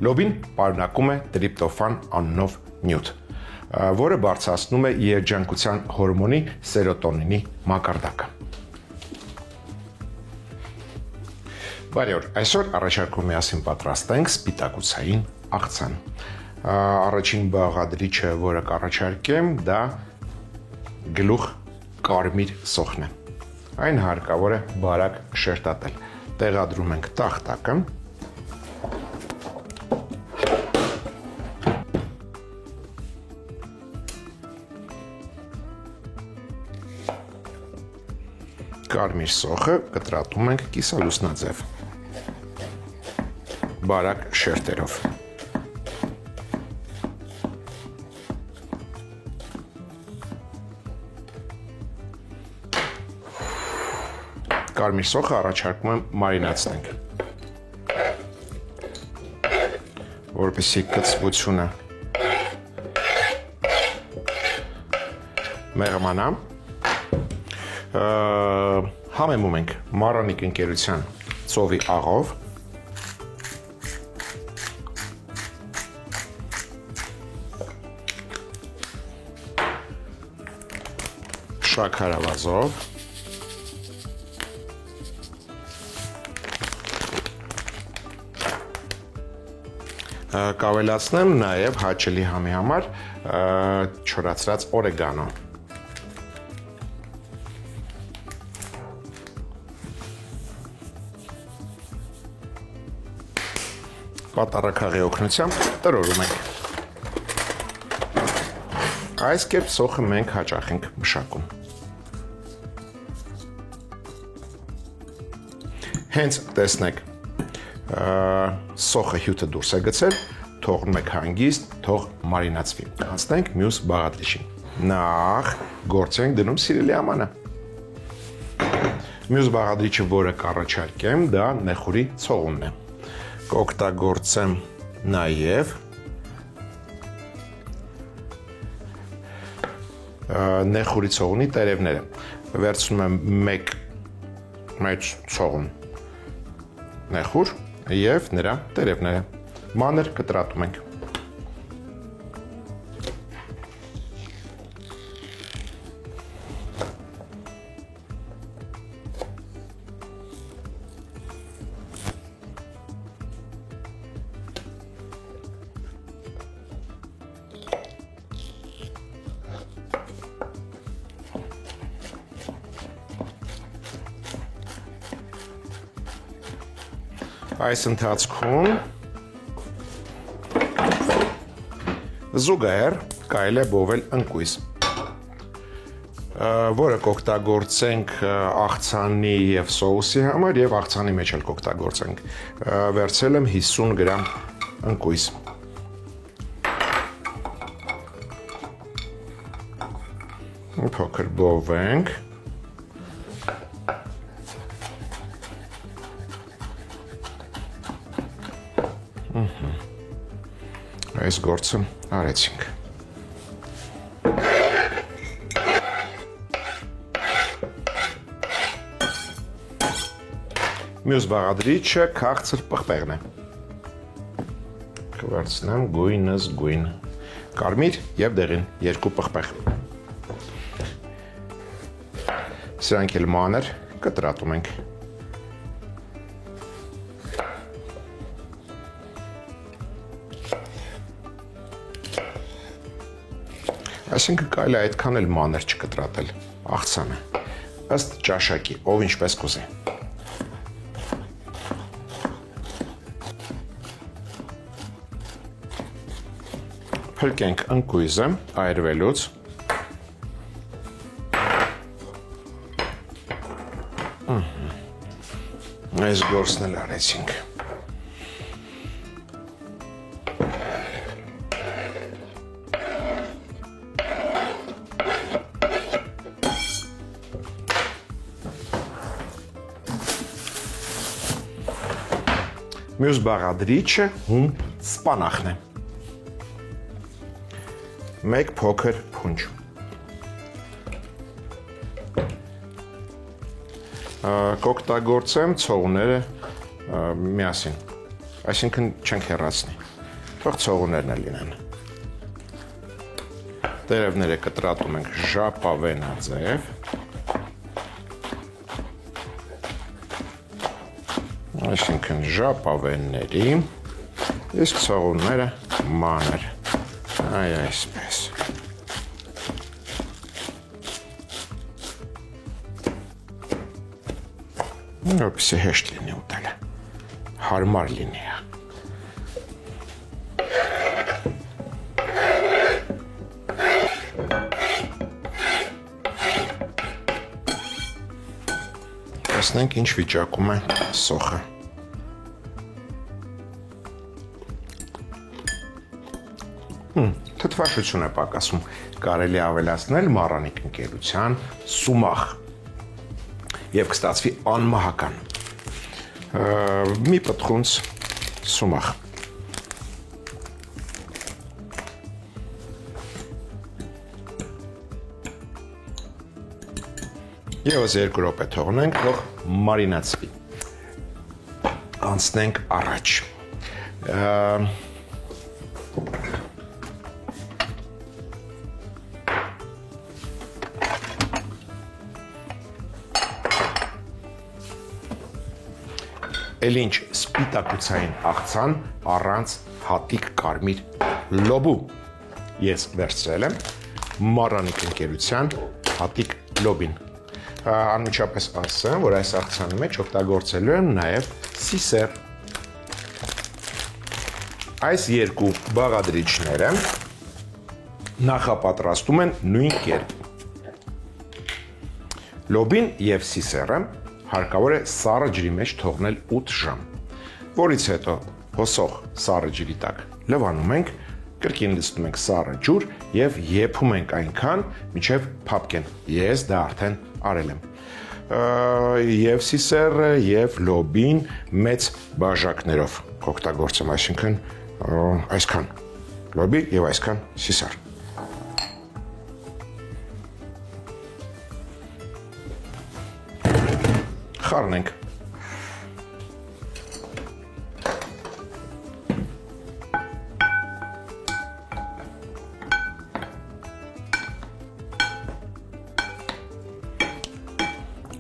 Լոբին պարունակում է տրիպտոֆան անունով նյութ, որը բարձրացնում է երջանկության հորմոնի սերոտոնինի մակարդակը։ Բարի օր, այսօր առաջարկում միասին պատրաստենք սպիտակուցային աղցան։ Առաջին բաղադրիչը, որը կառաջարկեմ, դա գլուխ կարմիր սոխն է։ Այն հարկավոր է բարակ շերտատել։ Տեղադրում ենք տախտակը։ Կարմիր սոխը կտրատում ենք կիսալուսնաձև, բարակ շերտերով։ Կարմիր սոխը առաջարկում եմ մարինացնենք, որպեսզի կծվությունը մեղմանա։ Համեմում ենք Մարանիկ ընկերության ծովի աղով, շաքարավազով, կավելացնեմ նաև հաճելի համի համար չորացրած օրեգանո։ Պատառաքաղի օգնությամբ տրորում ենք։ Այս կերպ սոխը մենք հաճախ ենք մշակում։ Հենց տեսնեք, սոխը հյութը դուրս է գցել, թողնում եք հանգիստ, թող մարինացվի։ Անցնենք մյուս բաղադրիչին։ Նախ գործ ենք դնում սիրելի ամանը։ Մյուս բաղադրիչը, որը կառաջարկեմ, դա նեխուրի ցողունն է։ Կօգտագործեմ նաև նեխուրի ցողունի տերևները։ Վերցնում եմ մեկ մեծ ցողուն նեխուր և նրա տերևները։ Մանր կտրատում ենք։ Այս ընթացքում զուգահեռ կարելի է բովել ընկույզ, որը կօգտագործենք աղցանի և սոուսի համար և աղցանի մեջ էլ կօգտագործենք։ Վերցրել եմ 50 գրամ ընկույզ։ Փոքր բովենք։ Այս գործը արեցինք։ Մյուս բաղադրիչը քաղցր պղպեղն է։ Կվարձնեմ գույնս գույն, կարմիր և դեղին, երկու պղպեղ։ Սրանք էլ մանր կտրատում ենք։ Այսինքն կարելի է այդքան էլ մանր չկտրատել աղցանը, ըստ ճաշակի, ով ինչպես կուզի։ Փրկենք ընկույզը այրվելուց։ Այս գործն էլ արեցինք։ Մյուս բաղադրիչը հում սպանախն է։ Մեկ փոքր փունջ։ Կօգտագործեմ ցողունները միասին, այսինքն չենք հեռացնի։ թող ցողուններն լինեն։ Տերևները կտրատում ենք ժապավենաձև։ Այսինքն ժապավենների, իսկ ցողունները մանր, այսպես։ Որպեսզի հեշտ լինի ուտելը, հարմար լինի։ Տեսնենք ինչ վիճակում է սոխը։ Թթվաշություն է պակասում, կարելի ավելացնել մառանիկ ընկերության սումախ և կստացվի անմահական մի պտխունց սումախ։ Եվս 2 րոպե թողնենք, թող մարինացվի։ Անցնենք առաջ։ Էլ ինչ սպիտակուցային աղցան առանց հատիկ կարմիր լոբու։ Ես վերցրել եմ մառանիկ ընկերության հատիկ լոբին։ Անմիջապես ասեմ, որ այս աղցանի մեջ օգտագործելու եմ նաև սիսեր։ Այս երկու բաղադրիչները նախապատրաստում են նույն կերպ։ Լոբին և սիսերը հարկավոր է սառը ջրի մեջ թողնել 8 ժամ, որից հետո հոսող սառը ջրի տակ լվանում ենք, կրկին լցնում ենք սառը ջուր և եփում ենք այնքան, մինչև փափկեն։ Ես դա արդեն արել եմ։ Եվ սիսերը, և լոբին մեծ բաժակներով կօգտագործեմ, այսինքն այսքան լոբի և այսքան սիսեր։ Խառնենք։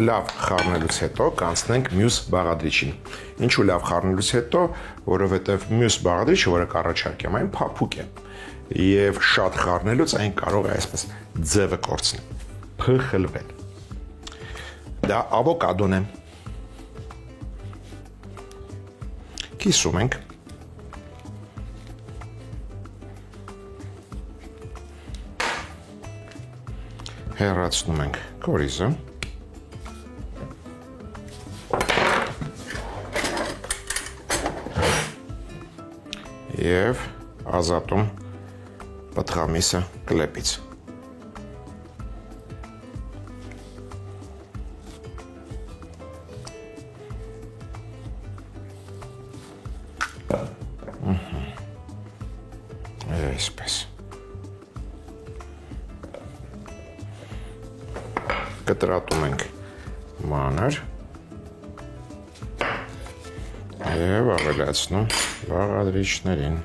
Լավ խառնելուց հետո կանցնենք մյուս բաղադրիչին։ Ինչու լավ խառնելուց հետո, որովհետև մյուս բաղադրիչը, որը կառաջարկեմ, այն փափուկ է, և շատ խառնելուց այն կարող է այսպես ձևը կորցնել, փխլվել։ Դա ավոկադոն է։ Կիսում ենք։ Հեռացնում ենք կորիզը։ Եվ ազատում պտղամիսը կլեպից։ Այսպես։ Կտրատում ենք մանր և ավելացնում բաղադրիչներին։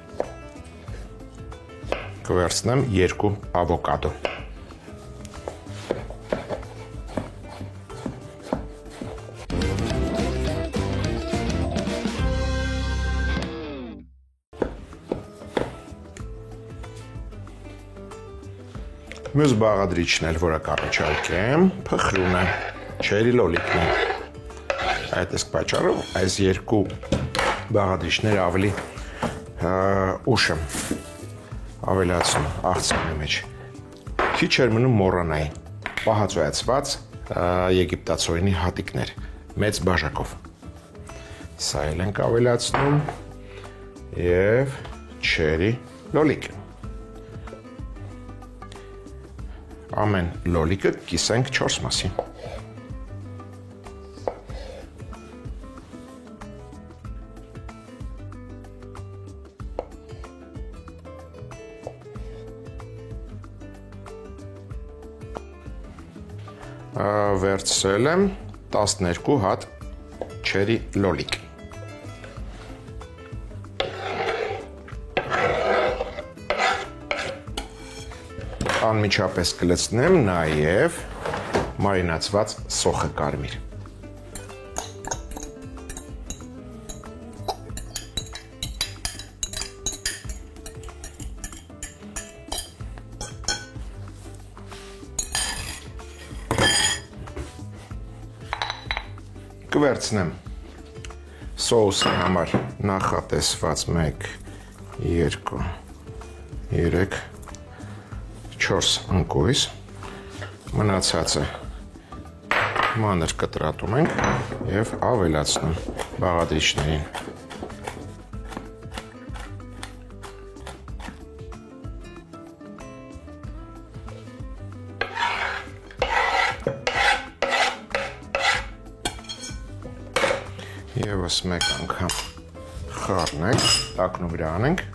Կվերցնեմ 2 ավոկադո։ Մյուս բաղադրիչն էլ, որը կառաջարկեմ, փխրունը, չերի լոլիկն է։ Այդ իսկ պատճառով այս 2 բաղադրիչները ավելի ուշ եմ ավելացնում աղցանի մեջ։ Քիչ էր մնում մոռանայի պահածոյացված եգիպտացորենի հատիկներ, մեծ բաժակով։ Սա էլ ենք ավելացնում և չերի լոլիկ։ Ամեն լոլիկը կիսենք 4 մասի։ Վերցրել եմ 12 հատ չերի լոլիկ։ Անմիջապես կլցնեմ նաև մարինացված սոխը կարմիր։ Կվերցնեմ սոուսի համար նախատեսված 1, 2, 3, 4 ընկույզ, մնացածը մանր կտրատում ենք և ավելացնում բաղադրիչներին։ Եվս մեկ անգամ խառնենք, տակնու վրա անենք։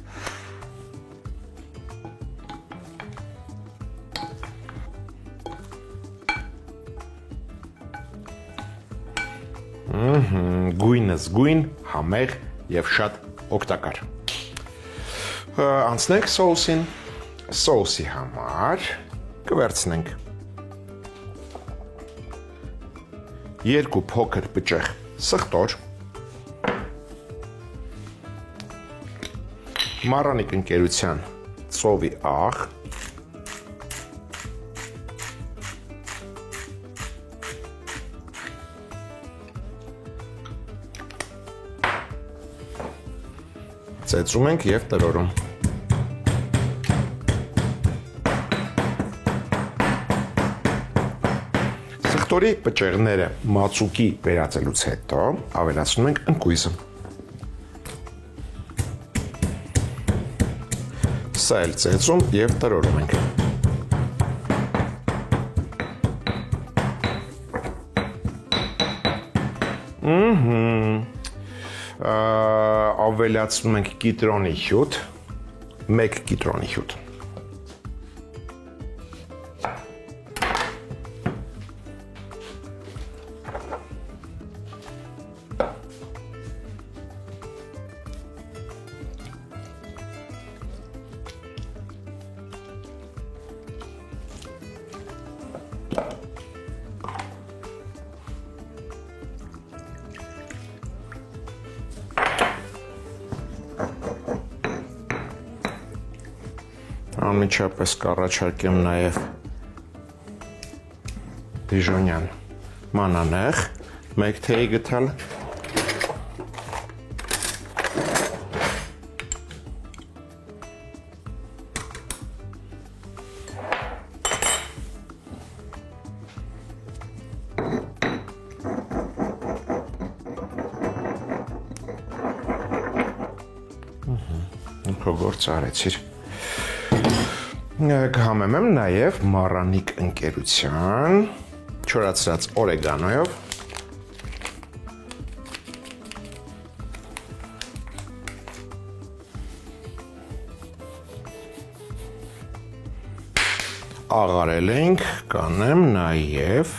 Գույնը զգույն, համեղ և շատ օգտակար։ Անցնենք սոուսին։ Սոուսի համար կվերցնենք 2 փոքր բճեղ սխտոր, Մարանիկ ընկերության ծովի աղ, ծեծում ենք և տրորում։ Սխտորի բճեղները մածուկի վերածելուց հետո ավելացնում ենք ընկույզը։ Սա էլ ծեծում և տրորում ենք։ Ավելացնում ենք կիտրոնի հյութ, 1 կիտրոնի հյութ։ Անմիջապես կառաջարկեմ նաև դիժոնյան մանանեխ, 1 թեյ գտալ։ Քո գործը արեցիր։ Կհամեմեմ նաև Մարանիկ ընկերության չորացրած օրեգանոյով, աղարել ենք, կանեմ նաև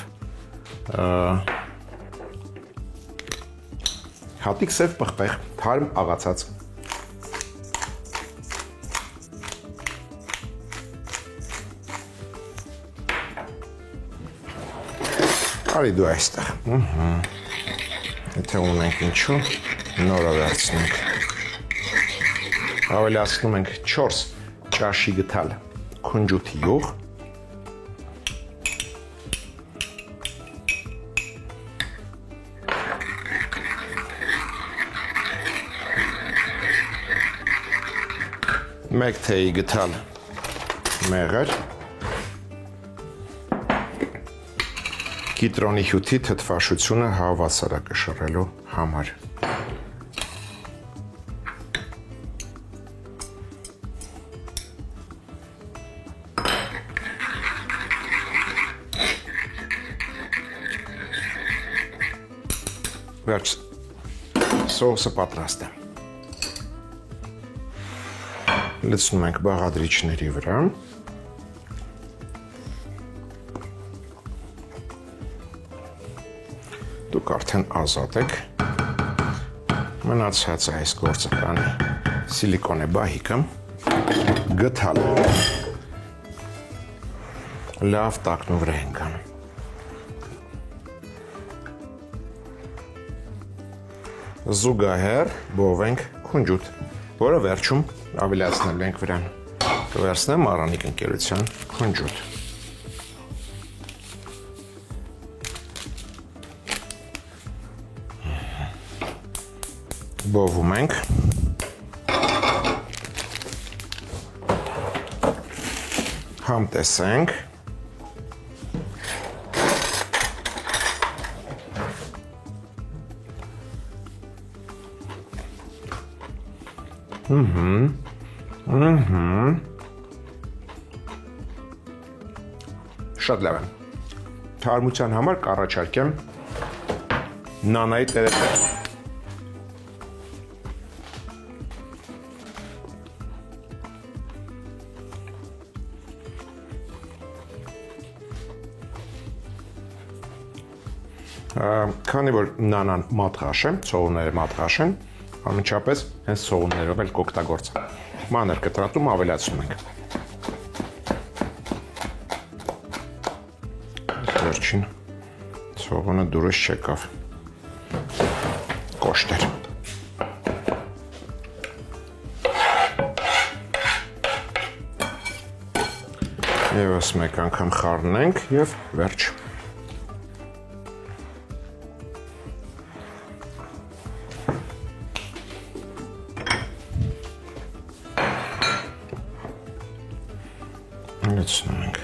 հատիկ սև պղպեղ, թարմ աղացած։ Արի դու այստեղ։ Եթե ունենք ինչու, նորը վերցնենք։ Ավելացնում ենք 4 ճաշի գթալ քունջութի յուղ, մեկ թեյի գթալ մեղր, կիտրոնի հյութի թթվաշությունը հավասարակշռելու համար։ Վերջ, սոուսը պատրաստ է։ Լցնում ենք բաղադրիչների վրա։ Դուք արդեն ազատ եք, մնացած այս գործականի սիլիկոնե բահիկը գթալ լավ տակնու վրա ենք անում։ Զուգահեռ բովենք քունջուտ, որը վերջում ավելացնել ենք վրան։ Կվերցնեմ Aranիկ ընկերության քունջուտ։ Բովում ենք։ Համտեսենք։ Շատ լավ է։ Թարմության համար կառաջարկեմ նանայի տերևներ։ Քանի որ նանան մատղաշ է, ցողունները մատղաշ են, անմիջապես հենց ցողուններով էլ կօգտագործեմ։ Մանր կտրատում ավելացնում ենք։ Վերջին ցողունը դուրս չեկավ։ Կոշտ էր։ Եվս մեկ անգամ խառնենք եւ վերջ։ Լցնում ենք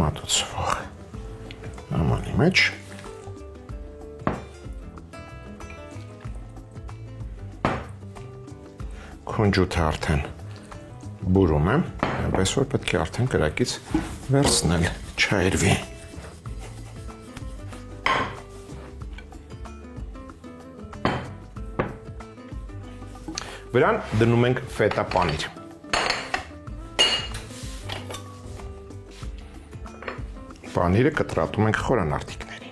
մատուցվող ամանի մեջ։ Քունջութը արդեն բուրում եմ, այնպես որ պետք է արդեն կրակից վերցնել, չայրվի։ Վրան դնում ենք ֆետա պանիր։ Պանիրը կտրատում ենք խորանարդիկների։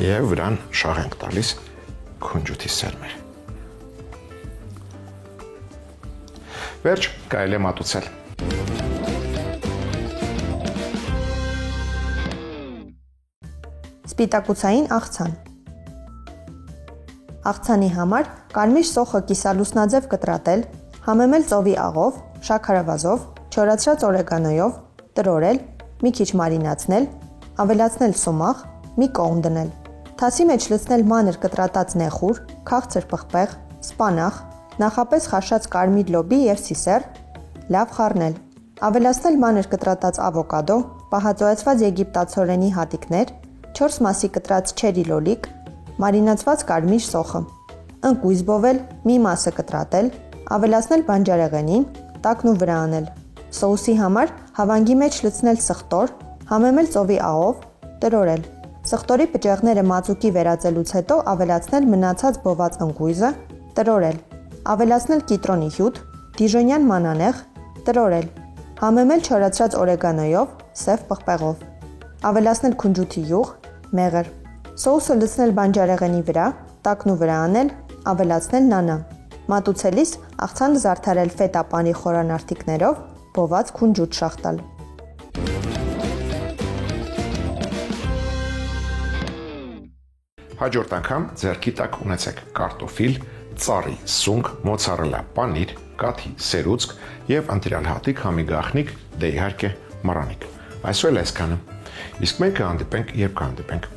Եվ վրան շաղ ենք տալիս քունջութի սերմեր։ Վերջ, կարելի է մատուցել։ Սպիտակուցային աղցան։ Աղցանի համար կարմիր սոխը կիսալուսնաձև կտրատել, համեմել ծովի աղով, շաքարավազով, չորացրած օրեգանոյով, տրորել, մի քիչ մարինացնել, ավելացնել սումախ, մի կողմ դնել։ Թասի մեջ լցնել մանր կտրատած նեխուր, քաղցր պղպեղ, սպանախ, նախապես խաշած կարմիր լոբի եւ սիսեր, լավ խառնել։ Ավելացնել մանր կտրատած ավոկադո, պահածոյացված եգիպտացորենի հատիկներ, 4 մասի կտրած չերի լոլիկ, մարինացված կարմիր սոխը։ Ընկույզ բովել, մի մասը կտրատել, ավելացնել բանջարեղենին, տակնու վրա անել։ Սոուսի համար հավանգի մեջ լցնել սխտոր, համեմել ծովի աղով, տրորել։ Սխտորի պճեղները մածուկի վերածելուց հետո ավելացնել մնացած բոված ընկույզը, տրորել։ Ավելացնել կիտրոնի հյութ, դիժոնյան մանանեխ, տրորել։ Համեմել չորացրած օրեգանոյով, սև պղպեղով։ Ավելացնել քունջութի յուղ, մեղր։ Սոուսը լցնել բանջարեղենի վրա, տակնու վրա անել, ավելացնել նանա։ Մատուցելիս աղցանը զարդարել ֆետա պանի խորանարդիկներով, բոված քունջութ շաղ տալ։ Հաջորդ անգամ ձեռքի տակ ունեցեք կարտոֆիլ, ծառի սունկ, մոցարելա պանիր, կաթի սերուցք եւ ընտրյալ հատիկ համի գաղտնիք, դե իհարկե մարանիկ։ Այսօր այսքանը։ Իսկ մենք կհանդիպենք, երբ կհանդիպենք